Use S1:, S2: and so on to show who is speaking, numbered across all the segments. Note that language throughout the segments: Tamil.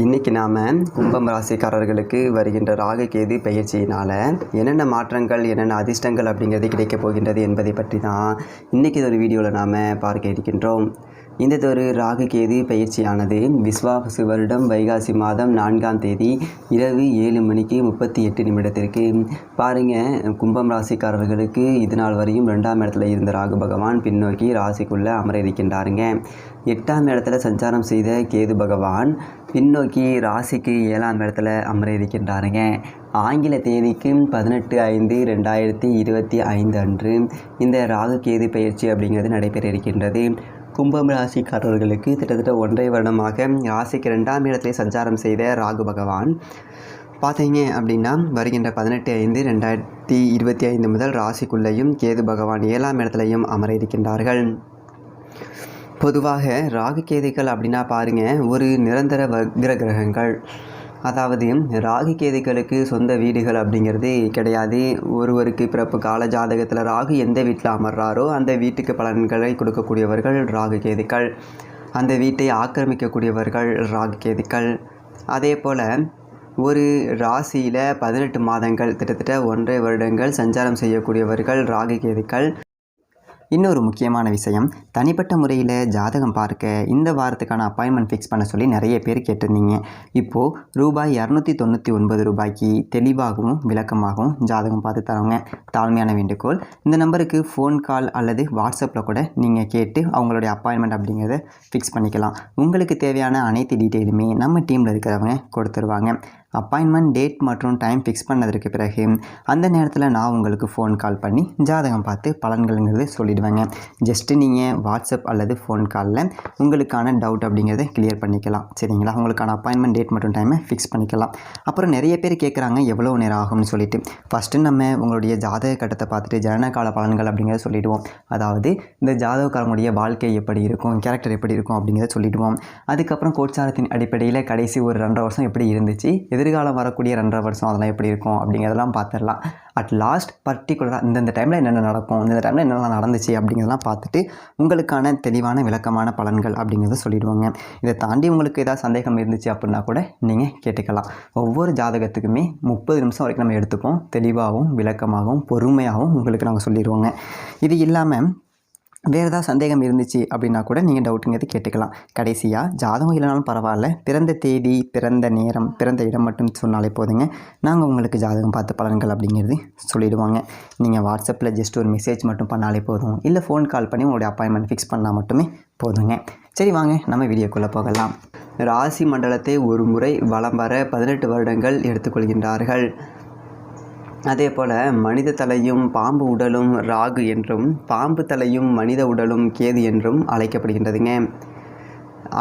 S1: இன்றைக்கி நாம் கும்பம் ராசிக்காரர்களுக்கு வருகின்ற ராகு கேது பயிற்சியினால் என்னென்ன மாற்றங்கள் என்னென்ன அதிர்ஷ்டங்கள் அப்படிங்கிறது கிடைக்கப் போகின்றது என்பதை பற்றி தான் இன்றைக்கி ஒரு வீடியோவில் நாம் பார்க்க இருக்கின்றோம். இந்த ஒரு ராகு கேது பயிற்சியானது விஸ்வாவசு வருடம் வைகாசி மாதம் 4ஆம் தேதி இரவு 7:38 பாருங்கள். கும்பம் ராசிக்காரர்களுக்கு இது நாள் வரையும் 2ஆம் இடத்துல இருந்த ராகு பகவான் பின்னோக்கி ராசிக்குள்ளே அமர இருக்கின்றாருங்க. 8ஆம் இடத்துல சஞ்சாரம் செய்த கேது பகவான் பின்னோக்கி ராசிக்கு 7ஆம் இடத்துல அமர இருக்கின்றாருங்க. ஆங்கில தேதிக்கு 18/5/2025 அன்று இந்த ராகு கேது பயிற்சி அப்படிங்கிறது நடைபெற இருக்கின்றது. கும்பம் ராசிக்காரர்களுக்கு கிட்டத்தட்ட 1.5 வருடமாக ராசிக்கு 2ஆம் இடத்திலே சஞ்சாரம் செய்த ராகு பகவான் பார்த்தீங்க அப்படின்னா வருகின்ற 18/5/2025 முதல் ராசிக்குள்ளேயும் கேது பகவான் 7ஆம் இடத்துலையும் அமர இருக்கின்றார்கள். பொதுவாக ராகு கேதுக்கள் அப்படின்னா பாருங்கள், ஒரு நிரந்தர வக்ர கிரகங்கள். அதாவது ராகு கேதுக்களுக்கு சொந்த வீடுகள் அப்படிங்கிறது கிடையாது. ஒருவருக்கு பிறப்பு கால ஜாதகத்தில் ராகு எந்த வீட்டில் அமர்றாரோ அந்த வீட்டுக்கு பலன்களை கொடுக்கக்கூடியவர்கள் ராகு கேதுக்கள். அந்த வீட்டை ஆக்கிரமிக்கக்கூடியவர்கள் ராகு கேதுக்கள். அதே போல் ஒரு ராசியில் 18 மாதங்கள் கிட்டத்தட்ட 1.5 வருடங்கள் சஞ்சாரம் செய்யக்கூடியவர்கள் ராகு கேதுக்கள். இன்னொரு முக்கியமான விஷயம், தனிப்பட்ட முறையில் ஜாதகம் பார்க்க இந்த வாரத்துக்கான அப்பாயின்மெண்ட் ஃபிக்ஸ் பண்ண சொல்லி நிறைய பேர் கேட்டிருந்தீங்க. இப்போது ரூபாய் 299 தெளிவாகவும் விளக்கமாகவும் ஜாதகம் பார்த்து தரவங்க தாழ்மையான வேண்டுகோள். இந்த நம்பருக்கு ஃபோன் கால் அல்லது வாட்ஸ்அப்பில் கூட நீங்கள் கேட்டு அவங்களுடைய அப்பாயின்மெண்ட் அப்படிங்கிறத ஃபிக்ஸ் பண்ணிக்கலாம். உங்களுக்கு தேவையான அனைத்து டீட்டெயிலுமே நம்ம டீமில் இருக்கிறவங்க கொடுத்துருவாங்க. அப்பாயின்மெண்ட் டேட் மற்றும் டைம் ஃபிக்ஸ் பண்ணதற்கு பிறகு அந்த நேரத்தில் நான் உங்களுக்கு ஃபோன் கால் பண்ணி ஜாதகம் பார்த்து பலன்கள்ங்கிறது சொல்லிடுவேங்க. ஜஸ்ட்டு நீங்கள் வாட்ஸ்அப் அல்லது ஃபோன் காலில் உங்களுக்கான டவுட் அப்படிங்கிறத கிளியர் பண்ணிக்கலாம். சரிங்களா? உங்களுக்கான அப்பாயின்மெண்ட் டேட் மற்றும் டைமை ஃபிக்ஸ் பண்ணிக்கலாம். அப்புறம் நிறைய பேர் கேட்குறாங்க எவ்வளோ நேரம் ஆகும்னு சொல்லிட்டு. ஃபஸ்ட்டு நம்ம உங்களுடைய ஜாதக கட்டத்தை பார்த்துட்டு ஜனனகால பலன்கள் அப்படிங்கிறத சொல்லிவிடுவோம். அதாவது இந்த ஜாதகக்காரங்களுடைய வாழ்க்கை எப்படி இருக்கும், கேரக்டர் எப்படி இருக்கும் அப்படிங்கிறத சொல்லிவிடுவோம். அதுக்கப்புறம் கோட்சாரத்தின் அடிப்படையில் கடைசி ஒரு 2.5 வருஷம் எப்படி இருந்துச்சு, எதிர்காலம் வரக்கூடிய 2.5 வருஷம் அதெல்லாம் எப்படி இருக்கும் அப்படிங்கிறதெல்லாம் பார்த்துடலாம். அட் லாஸ்ட் பர்டிகுலராக இந்தந்த டைமில் என்னென்ன நடக்கும், இந்த டைமில் என்னென்ன நடந்துச்சு அப்படிங்கிறதெல்லாம் பார்த்துட்டு உங்களுக்கான தெளிவான விளக்கமான பலன்கள் அப்படிங்கிறத சொல்லிடுவாங்க. இதை தாண்டி உங்களுக்கு ஏதாவது சந்தேகம் இருந்துச்சு அப்படின்னா கூட நீங்கள் கேட்டுக்கலாம். ஒவ்வொரு ஜாதகத்துக்குமே 30 நிமிஷம் வரைக்கும் நம்ம எடுத்துப்போம். தெளிவாகவும் விளக்கமாகவும் பொறுமையாகவும் உங்களுக்கு நாங்கள் சொல்லிடுவோங்க. இது இல்லாமல் வேறு ஏதாவது சந்தேகம் இருந்துச்சு அப்படின்னா கூட நீங்கள் டவுட்டுங்கிறது கேட்டுக்கலாம். கடைசியாக ஜாதகம் இல்லைனாலும் பரவாயில்ல, பிறந்த தேதி, பிறந்த நேரம், பிறந்த இடம் மட்டும் சொன்னாலே போதுங்க. நாங்கள் உங்களுக்கு ஜாதகம் பார்த்து பலன்கள் அப்படிங்கிறது சொல்லிவிடுவாங்க. நீங்கள் வாட்ஸ்அப்பில் ஜஸ்ட் ஒரு மெசேஜ் மட்டும் பண்ணாலே போதும், இல்லை ஃபோன் கால் பண்ணி உங்களுடைய அப்பாயின்மெண்ட் ஃபிக்ஸ் பண்ணால் மட்டுமே போதுங்க. சரி, வாங்க நம்ம வீடியோக்குள்ளே போகலாம். ராசி மண்டலத்தை ஒரு முறை வலம் வர 18 வருடங்கள் எடுத்துக்கொள்கின்றார்கள். அதே போல் மனித தலையும் பாம்பு உடலும் ராகு என்றும், பாம்பு தலையும் மனித உடலும் கேது என்றும் அழைக்கப்படுகின்றதுங்க.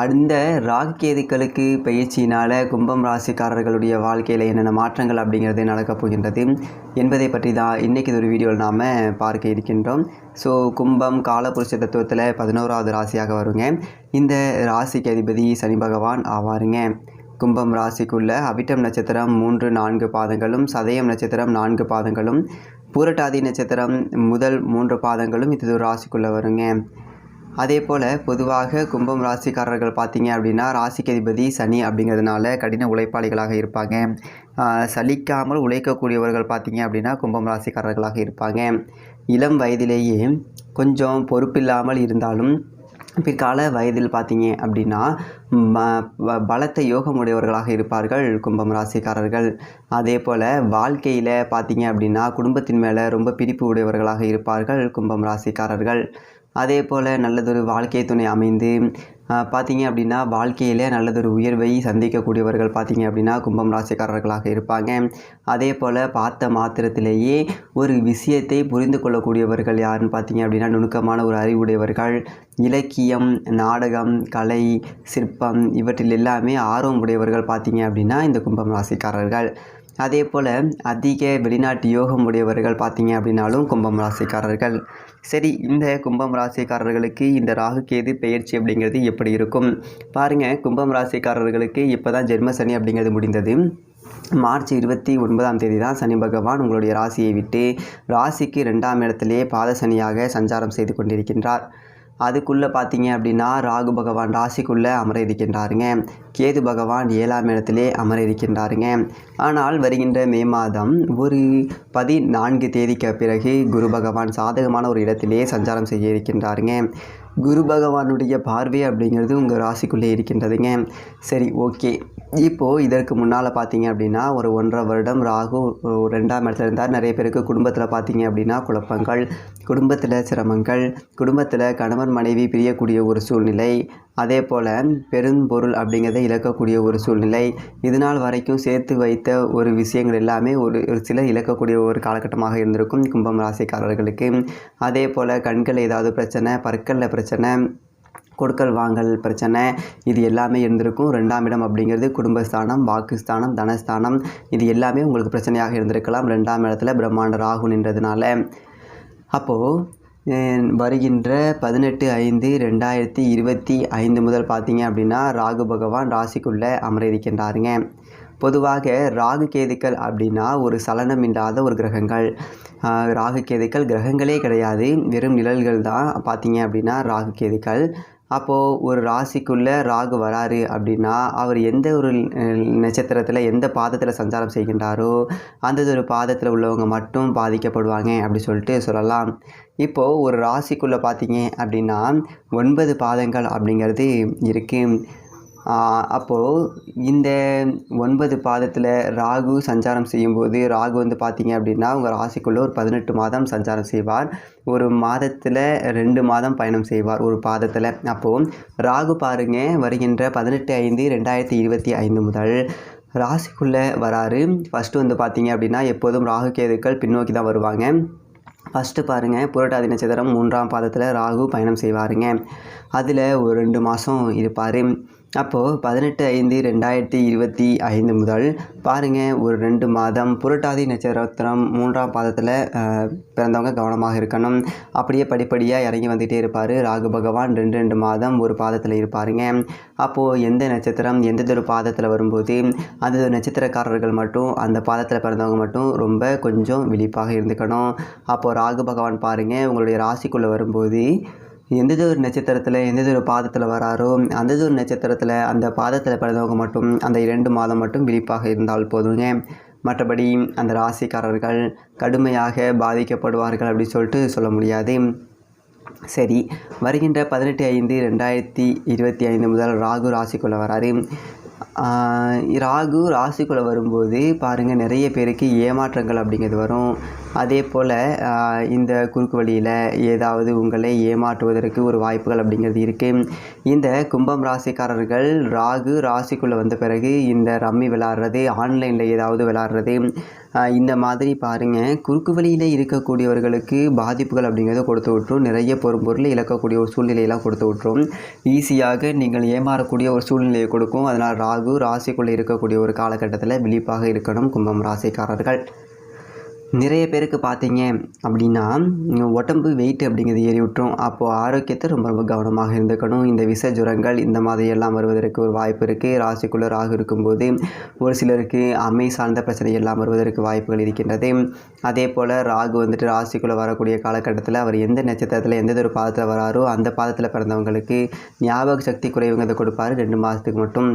S1: அந்த ராகு கேதுக்களுக்கு பயிற்சியினால் கும்பம் ராசிக்காரர்களுடைய வாழ்க்கையில் என்னென்ன மாற்றங்கள் அப்படிங்கிறது நடக்கப் போகின்றது என்பதை பற்றி தான் இன்றைக்கி ஒரு வீடியோவில் நாம் பார்க்க இருக்கின்றோம். ஸோ கும்பம் காலபுருஷ தத்துவத்தில் 11வது ராசியாக வருங்க. இந்த ராசிக்கு அதிபதி சனி பகவான் ஆவாருங்க. கும்பம் ராசிக்குள்ள அவிட்டம் நட்சத்திரம் 3-4 பாதங்களும், சதயம் நட்சத்திரம் 4 பாதங்களும், பூரட்டாதி நட்சத்திரம் முதல் 3 பாதங்களும் இது ஒரு ராசிக்குள்ளே வருங்க. அதே போல் பொதுவாக கும்பம் ராசிக்காரர்கள் பார்த்தீங்க அப்படின்னா ராசிக்கு அதிபதி சனி அப்படிங்கிறதுனால கடின உழைப்பாளிகளாக இருப்பாங்க. சலிக்காமல் உழைக்கக்கூடியவர்கள் பார்த்தீங்க அப்படின்னா கும்பம் ராசிக்காரர்களாக இருப்பாங்க. இளம் வயதிலேயே கொஞ்சம் பொறுப்பில்லாமல் இருந்தாலும் பிற்கால வயதில் பார்த்தீங்க அப்படின்னா பலத்த யோகமுடையவர்களாக இருப்பார்கள் கும்பம் ராசிக்காரர்கள். அதே போல் வாழ்க்கையில் பார்த்தீங்க அப்படின்னா குடும்பத்தின் மேலே ரொம்ப பிடிப்பு உடையவர்களாக இருப்பார்கள் கும்பம் ராசிக்காரர்கள். அதே போல் நல்லதொரு வாழ்க்கை துணை அமைந்து பார்த்தீங்க அப்படின்னா வாழ்க்கையில் நல்லதொரு உயர்வை சந்திக்கக்கூடியவர்கள் பார்த்தீங்க அப்படின்னா கும்பம் ராசிக்காரர்களாக இருப்பாங்க. அதே போல் பார்த்த மாத்திரத்திலேயே ஒரு விஷயத்தை புரிந்து கொள்ளக்கூடியவர்கள் யாருன்னு பார்த்தீங்க அப்படின்னா நுணுக்கமான ஒரு அறிவுடையவர்கள். இலக்கியம், நாடகம், கலை, சிற்பம் இவற்றில் எல்லாமே ஆர்வம் உடையவர்கள் பார்த்தீங்க அப்படின்னா இந்த கும்பம் ராசிக்காரர்கள். அதே போல் அதிக வெளிநாட்டு யோகம் உடையவர்கள் பார்த்தீங்க அப்படின்னாலும் கும்பம் ராசிக்காரர்கள். சரி, இந்த கும்பம் ராசிக்காரர்களுக்கு இந்த ராகு கேது பெயர்ச்சி அப்படிங்கிறது எப்படி இருக்கும் பாருங்கள். கும்பம் ராசிக்காரர்களுக்கு இப்போ தான் ஜென்ம சனி அப்படிங்கிறது முடிந்தது. மார்ச் 29ஆம் தேதி தான் சனி பகவான் உங்களுடைய ராசியை விட்டு ராசிக்கு 2ஆம் இடத்திலே பாத சனியாக சஞ்சாரம் செய்து கொண்டிருக்கின்றார். அதுக்குள்ளே பார்த்தீங்க அப்படின்னா ராகு பகவான் ராசிக்குள்ளே அமர இருக்கின்றாருங்க. கேது பகவான் 7ஆம் இடத்திலே அமர இருக்கின்றாருங்க. ஆனால் வருகின்ற மே மாதம் ஒரு 14 தேதிக்கு பிறகு குரு பகவான் சாதகமான ஒரு இடத்திலே சஞ்சாரம் செய்ய இருக்கின்றாருங்க. குரு பகவானுடைய பார்வை அப்படிங்கிறது உங்கள் ராசிக்குள்ளே இருக்கின்றதுங்க. சரி, ஓகே. இப்போது இதற்கு முன்னால் பார்த்தீங்க அப்படின்னா ஒரு 1.5 வருடம் ராகு 2ஆம் இடத்துல இருந்தார். நிறைய பேருக்கு குடும்பத்தில் பார்த்தீங்க அப்படின்னா குழப்பங்கள், குடும்பத்தில் சிரமங்கள், குடும்பத்தில் கணவன் மனைவி பிரியக்கூடிய ஒரு சூழ்நிலை, அதே போல் பெரும்பொருள் அப்படிங்கிறத இழக்கக்கூடிய ஒரு சூழ்நிலை, இதுநாள் வரைக்கும் சேர்த்து வைத்த ஒரு விஷயங்கள் எல்லாமே ஒரு சிலர் இழக்கக்கூடிய ஒரு காலகட்டமாக இருந்திருக்கும் கும்பம் ராசிக்காரர்களுக்கு. அதே போல் கண்கள் ஏதாவது பிரச்சனை, பற்களில் பிரச்சனை, கொடுக்கல் வாங்கல் பிரச்சனை, இது எல்லாமே இருந்திருக்கும். 2ஆம் இடம் அப்படிங்கிறது குடும்பஸ்தானம், வாக்குஸ்தானம், தனஸ்தானம், இது எல்லாமே உங்களுக்கு பிரச்சனையாக இருந்திருக்கலாம் 2ஆம் இடத்துல பிரம்மாண்ட ராகு நின்றதுனால. அப்போது வருகின்ற 18/5/2025 முதல் பார்த்தீங்க அப்படின்னா ராகு பகவான் ராசிக்குள்ளே அமர இருக்கின்றாருங்க. பொதுவாக ராகு கேதுக்கள் அப்படின்னா ஒரு சலனம் இல்லாத ஒரு கிரகங்கள். ராகு கேதுக்கள் கிரகங்களே கிடையாது, வெறும் நிழல்கள் தான் பார்த்தீங்க அப்படின்னா ராகு கேதுக்கள். அப்போது ஒரு ராசிக்குள்ளே ராகு வராரு அப்படின்னா அவர் எந்த ஒரு நட்சத்திரத்தில் எந்த பாதத்தில் சஞ்சாரம் செய்கின்றாரோ அந்த ஒரு பாதத்தில் உள்ளவங்க மட்டும் பாதிக்கப்படுவாங்க அப்படி சொல்லிட்டு சொல்லலாம். இப்போது ஒரு ராசிக்குள்ளே பார்த்தீங்க அப்படின்னா 9 பாதங்கள் அப்படிங்கிறது இருக்குது. அப்போது இந்த 9 பாதத்தில் ராகு சஞ்சாரம் செய்யும்போது ராகு வந்து பார்த்தீங்க அப்படின்னா உங்கள் ராசிக்குள்ளே ஒரு 18 மாதம் சஞ்சாரம் செய்வார். ஒரு மாதத்தில் 2 மாதம் பயணம் செய்வார் ஒரு பாதத்தில். அப்போது ராகு பாருங்கள் வருகின்ற 18/5/2025 முதல் ராசிக்குள்ளே வராரு. ஃபஸ்ட்டு வந்து பார்த்தீங்க அப்படின்னா எப்போதும் ராகு கேதுக்கள் பின்னோக்கி தான் வருவாங்க. ஃபஸ்ட்டு பாருங்கள் புரட்டாதி நட்சத்திரம் 3ஆம் பாதத்தில் ராகு பயணம் செய்வாருங்க. அதில் ஒரு 2 மாதம் இருப்பார். அப்போது 18/5/2025 முதல் பாருங்கள் ஒரு 2 மாதம் புரட்டாதி நட்சத்திரம் 3ஆம் பாதத்தில் பிறந்தவங்க கவனமாக இருக்கணும். அப்படியே படிப்படியாக இறங்கி வந்துகிட்டே இருப்பார் ராகு பகவான். 2 மாதம் ஒரு பாதத்தில் இருப்பாருங்க. அப்போது எந்த நட்சத்திரம் எந்ததொரு பாதத்தில் வரும்போது அந்த நட்சத்திரக்காரர்கள் மட்டும் அந்த பாதத்தில் பிறந்தவங்க மட்டும் ரொம்ப கொஞ்சம் விழிப்பாக இருந்துக்கணும். அப்போது ராகு பகவான் பாருங்கள் உங்களுடைய ராசிக்குள்ளே வரும்போது எந்ததொரு ஒரு நட்சத்திரத்தில் எந்ததொரு ஒரு பாதத்தில் வராரோ அந்ததொரு ஒரு நட்சத்திரத்தில் அந்த பாதத்தில் பிறந்தவங்க மட்டும் அந்த 2 மாதம் மட்டும் விழிப்பாக இருந்தால் போதுங்க. மற்றபடி அந்த ராசிக்காரர்கள் கடுமையாக பாதிக்கப்படுவார்கள் அப்படி சொல்லிட்டு சொல்ல முடியாது. சரி, வருகின்ற 18/5/2025 முதல் ராகு ராசிக்குள்ளே வராரு. ராகு ராசிக்குள்ளே வரும்போது பாருங்கள் நிறைய பேருக்கு ஏமாற்றங்கள் அப்படிங்கிறது வரும். அதே போல் இந்த குறுக்கு வழியில் ஏதாவது உங்களை ஏமாற்றுவதற்கு ஒரு வாய்ப்புகள் அப்படிங்கிறது இருக்குது. இந்த கும்பம் ராசிக்காரர்கள் ராகு ராசிக்குள்ளே வந்த பிறகு இந்த ரம்மி விளாட்றது, ஆன்லைனில் ஏதாவது விளாட்றது, இந்த மாதிரி பாருங்கள் குறுக்கு வழியில் இருக்கக்கூடியவர்களுக்கு பாதிப்புகள் அப்படிங்கிறத கொடுத்து விட்டுரும். நிறைய பொருளை இழக்கக்கூடிய ஒரு சூழ்நிலையெல்லாம் கொடுத்து விட்டுரும். ஈஸியாக நீங்கள் ஏமாறக்கூடிய ஒரு சூழ்நிலையை கொடுக்கும். அதனால் ராகு ராசிக்குள்ளே இருக்கக்கூடிய ஒரு காலகட்டத்தில் விழிப்பாக இருக்கணும் கும்பம் ராசிக்காரர்கள். நிறைய பேருக்கு பார்த்தீங்க அப்படின்னா உடம்பு வெயிட் அப்படிங்கிறது ஏறி விட்டுரும். அப்போது ஆரோக்கியத்தை ரொம்ப ரொம்ப கவனமாக இருந்துக்கணும். இந்த விஷ ஜுரங்கள் இந்த மாதிரி எல்லாம் வருவதற்கு ஒரு வாய்ப்பு இருக்குது. ராசிக்குள்ளே ராகு இருக்கும்போது ஒரு சிலருக்கு அம்மை சார்ந்த பிரச்சனை எல்லாம் வருவதற்கு வாய்ப்புகள் இருக்கின்றது. அதே போல் ராகு வந்துட்டு ராசிக்குள்ளே வரக்கூடிய காலகட்டத்தில் அவர் எந்த நட்சத்திரத்தில் எந்ததொரு பாதத்தில் வராரோ அந்த பாதத்தில் பிறந்தவங்களுக்கு ஞாபக சக்தி குறைவுங்கிறத கொடுப்பார் 2 மாதத்துக்கு மட்டும்.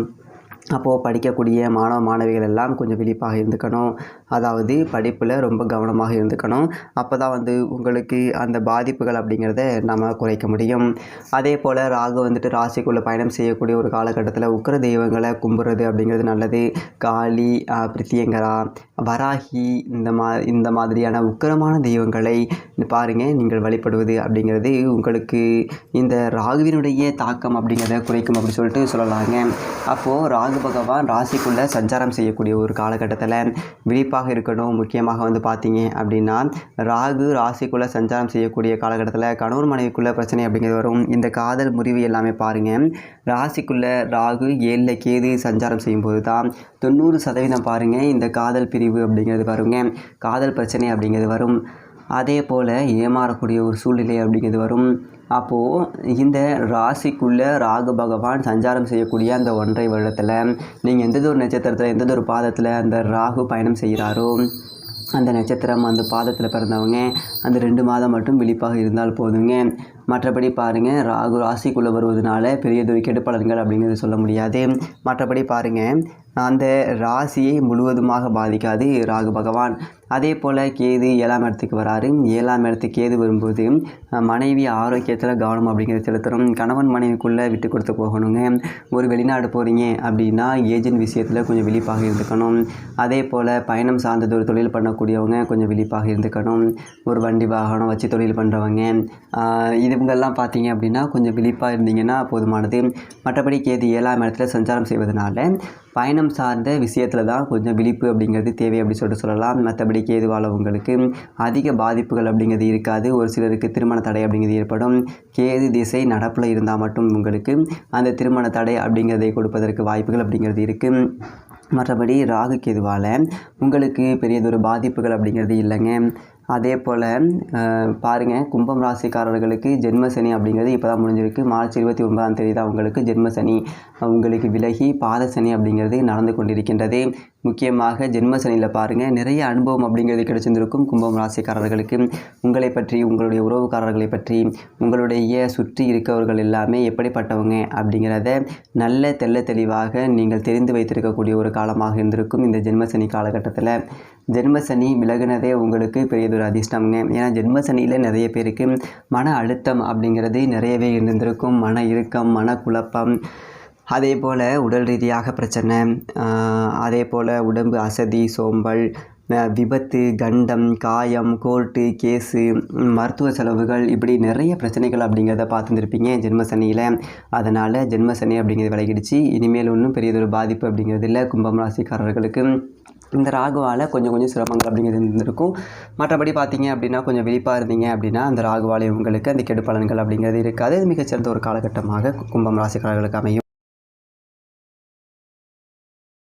S1: அப்போது படிக்கக்கூடிய மாணவ மாணவிகள் எல்லாம் கொஞ்சம் விழிப்பாக இருந்துக்கணும். அதாவது படிப்பில் ரொம்ப கவனமாக இருந்துக்கணும். அப்போ தான் வந்து உங்களுக்கு அந்த பாதிப்புகள் அப்படிங்கிறத நம்ம குறைக்க முடியும். அதே போல் ராகு வந்துட்டு ராசிக்குள்ளே பயணம் செய்யக்கூடிய ஒரு காலகட்டத்தில் உக்கிர தெய்வங்களை கும்பிட்றது அப்படிங்கிறது நல்லது. காளி, பிரித்தியங்கரா, வராகி இந்த மாதிரியான உக்கிரமான தெய்வங்களை பாருங்கள் நீங்கள் வழிபடுவது அப்படிங்கிறது உங்களுக்கு இந்த ராகுவினுடைய தாக்கம் அப்படிங்கிறத குறைக்கும் அப்படி சொல்லிட்டு சொல்லலாங்க. அப்போது ராகு பகவான் ராசிக்குள்ளே சஞ்சாரம் செய்யக்கூடிய ஒரு காலகட்டத்தில் விழிப்பாக இருக்கணும். முக்கியமாக வந்து பார்த்தீங்க அப்படின்னா ராகு ராசிக்குள்ளே சஞ்சாரம் செய்யக்கூடிய காலகட்டத்தில் கணவன் மனைவிக்குள்ளே பிரச்சனை அப்படிங்கிறது வரும். இந்த காதல் முறிவு எல்லாமே பாருங்கள் ராசிக்குள்ளே ராகு 7ல் கேது சஞ்சாரம் செய்யும்போது தான் 90% பாருங்கள் இந்த காதல் பிரிவு அப்படிங்கிறது வருங்க. காதல் பிரச்சனை அப்படிங்கிறது வரும். அதே போல் ஏமாறக்கூடிய ஒரு சூழ்நிலை அப்படிங்கிறது வரும். அப்போது இந்த ராசிக்குள்ளே ராகு பகவான் சஞ்சாரம் செய்யக்கூடிய அந்த 1.5 வருடத்தில் நீங்கள் எந்ததொரு நட்சத்திரத்தில் எந்ததொரு பாதத்தில் அந்த ராகு பயணம் செய்கிறாரோ அந்த நட்சத்திரம் அந்த பாதத்தில் பிறந்தவங்க அந்த 2 மாதம் மட்டும் விழிப்பாக இருந்தால் போதுங்க. மற்றபடி பாருங்கள், ராகு ராசிக்குள்ளே வருவதனால பெரியதொரு கெடுப்பலன்கள் அப்படிங்கிறது சொல்ல முடியாது. மற்றபடி பாருங்கள், அந்த ராசியை முழுவதுமாக பாதிக்காது ராகு பகவான். அதே போல் கேது 7ஆம் இடத்துக்கு வராரு. 7ஆம் இடத்துக்கு கேது வரும்போது மனைவி ஆரோக்கியத்தில் கவனம் அப்படிங்கிறது செலுத்தணும். கணவன் மனைவிக்குள்ளே விட்டு கொடுத்து போகணுங்க. ஒரு வெளிநாடு போகிறீங்க அப்படின்னா ஏஜென்ட் விஷயத்தில் கொஞ்சம் விழிப்பாக இருந்துக்கணும். அதே போல் பயணம் சார்ந்தது ஒரு தொழில் பண்ணக்கூடியவங்க கொஞ்சம் விழிப்பாக இருந்துக்கணும். ஒரு வண்டி வாகனம் வச்சு தொழில் பண்ணுறவங்க இவங்கெல்லாம் பார்த்தீங்க அப்படின்னா கொஞ்சம் விழிப்பாக இருந்தீங்கன்னா போதுமானது. மற்றபடி கேது 7ஆம் இடத்துல சஞ்சாரம் செய்வதனால பயணம் சார்ந்த விஷயத்தில் தான் கொஞ்சம் விழிப்பு அப்படிங்கிறது தேவை அப்படி சொல்லிட்டு சொல்லலாம். மற்றபடி கேதுவால் உங்களுக்கு அதிக பாதிப்புகள் அப்படிங்கிறது இருக்காது. ஒரு சிலருக்கு திருமண தடை அப்படிங்கிறது ஏற்படும். கேது திசை நடப்பில் இருந்தால் மட்டும் உங்களுக்கு அந்த திருமண தடை அப்படிங்கிறதை கொடுப்பதற்கு வாய்ப்புகள் அப்படிங்கிறது இருக்குது. மற்றபடி ராகு கேதுவால் உங்களுக்கு பெரியதொரு பாதிப்புகள் அப்படிங்கிறது இல்லைங்க. அதே போல் பாருங்கள், கும்பம் ராசிக்காரர்களுக்கு ஜென்ம சனி அப்படிங்கிறது இப்போ தான் முடிஞ்சிருக்கு. மார்ச் 29ஆம் தேதி தான் உங்களுக்கு ஜென்ம சனி உங்களுக்கு விலகி பாத சனி அப்படிங்கிறது நடந்து கொண்டிருக்கின்றது. முக்கியமாக ஜென்ம சனியில் பாருங்கள், நிறைய அனுபவம் அப்படிங்கிறது கிடைச்சிருந்திருக்கும் கும்பம் ராசிக்காரர்களுக்கு. உங்களை பற்றி, உங்களுடைய உறவுக்காரர்களை பற்றி, உங்களுடைய சுற்றி இருக்கவர்கள் எல்லாமே எப்படிப்பட்டவங்க அப்படிங்கிறத நல்ல தெளிவாக நீங்கள் தெரிந்து வைத்திருக்கக்கூடிய ஒரு காலமாக இருந்திருக்கும் இந்த ஜென்ம சனி காலகட்டத்தில். ஜென்ம சனி விலகினதே உங்களுக்கு பெரியதொரு அதிர்ஷ்டம்ங்க. ஏன்னா ஜென்ம சனியில் நிறைய பேருக்கு மன அழுத்தம் அப்படிங்கிறது நிறையவே இருந்திருக்கும். மன இறுக்கம், மனக்குழப்பம், அதே போல் உடல் ரீதியாக பிரச்சனை, அதே போல் உடம்பு அசதி, சோம்பல், விபத்து, கண்டம், காயம், கோர்ட்டு கேஸு, மருத்துவ செலவுகள், இப்படி நிறைய பிரச்சனைகள் அப்படிங்கிறத பார்த்துருப்பீங்க ஜென்ம சனியில். அதனால் ஜென்ம சனி அப்படிங்கிறது விலகிடுச்சு. இனிமேல் ஒன்றும் பெரியதொரு பாதிப்பு அப்படிங்கிறது இல்லை கும்பம் ராசிக்காரர்களுக்கு. இந்த ராகுவால் கொஞ்சம் சிரமங்கள் அப்படிங்கிறது இருந்திருக்கும். மற்றபடி பார்த்தீங்க அப்படின்னா கொஞ்சம் விழிப்பாக இருந்தீங்க அப்படின்னா அந்த ராகுவால் உங்களுக்கு அந்த கெடு பலன்கள் அப்படிங்கிறது இருக்காது. மிகச்சிறந்த ஒரு காலகட்டமாக கும்பம் ராசிக்காரர்களுக்கு அமையும்.